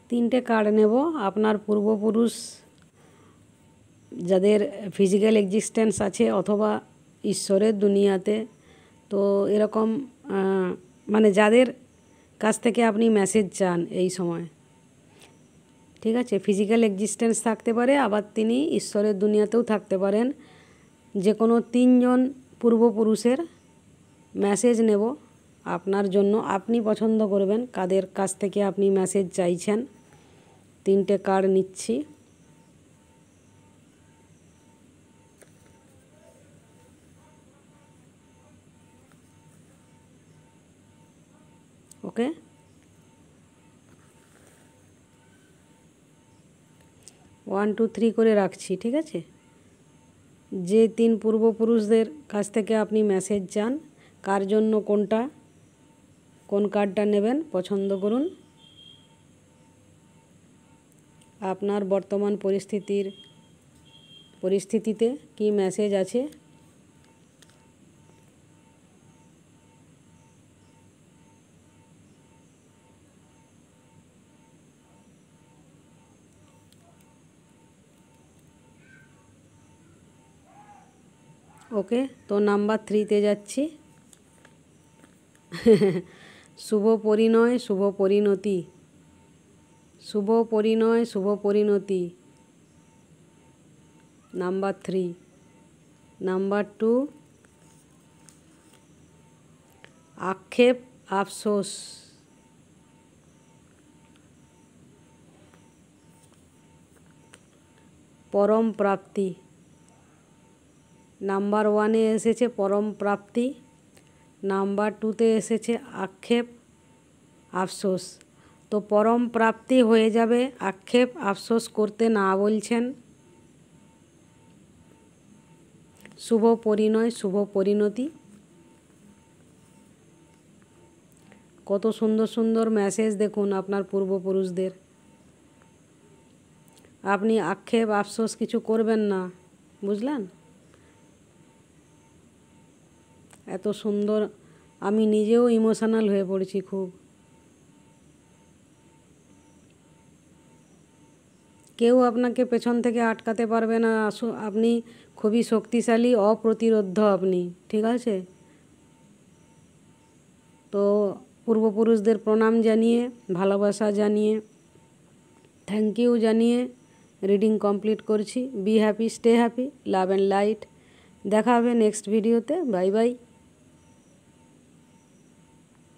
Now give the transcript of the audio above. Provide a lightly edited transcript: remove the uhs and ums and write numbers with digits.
তিনটে কার্ড নেব আপনার পূর্বপুরুষ যাদের ফিজিক্যাল এক্সিস্টেন্স আছে অথবা ঈশ্বরের দুনিয়াতে, তো এরকম মানে যাদের কাছ থেকে আপনি মেসেজ চান এই সময়, ঠিক আছে। ফিজিক্যাল এক্সিস্টেন্স থাকতে পারে, আবার তিনি ঈশ্বরের দুনিয়াতেও থাকতে পারেন। যে কোনো তিনজন পূর্বপুরুষের মেসেজ নেব আপনার জন্য। আপনি পছন্দ করবেন কাদের কাছ থেকে আপনি মেসেজ চাইছেন। তিনটে কার্ড নিচ্ছি। ওকে, 1 2 3 করে রাখছি, ঠিক আছে। যে তিন পূর্বপুরুষদের কাছ থেকে আপনি মেসেজ চান, কার জন্য কোন কার্ডটা নেবেন পছন্দ করুন। আপনার বর্তমান পরিস্থিতিতে কি মেসেজ আছে। ওকে, তো নাম্বার 3-তে যাচ্ছি। শুভ পরিণয় শুভ পরিণতি, শুভ পরিণয় শুভ পরিণতি, নাম্বার 3। নাম্বার 2 আক্ষেপ আফসোস, পরম প্রাপ্তি। নাম্বার 1-এ এসেছে পরম প্রাপ্তি, নাম্বার 2-তে এসেছে আক্ষেপ আফসোস। তো পরম প্রাপ্তি হয়ে যাবে, আক্ষেপ আফসোস করতে না বলছেন। শুভ পরিণয় শুভ পরিণতি। কত সুন্দর সুন্দর মেসেজ দেখুন আপনার পূর্বপুরুষদের। আপনি আক্ষেপ আফসোস কিছু করবেন না, বুঝলেন। এত সুন্দর, আমি নিজেও ইমোশনাল হয়ে পড়েছি খুব। কেউ আপনাকে পেছন থেকে আটকাতে পারবে না। আপনি খুবই শক্তিশালী, অপ্রতিরোধ্য আপনি, ঠিক আছে। তো পূর্বপুরুষদের প্রণাম জানিয়ে, ভালোবাসা জানিয়ে, থ্যাংক ইউ জানিয়ে রিডিং কমপ্লিট করছি। Be happy, stay happy, love and light. দেখা হবে নেক্সট ভিডিওতে। Bye bye.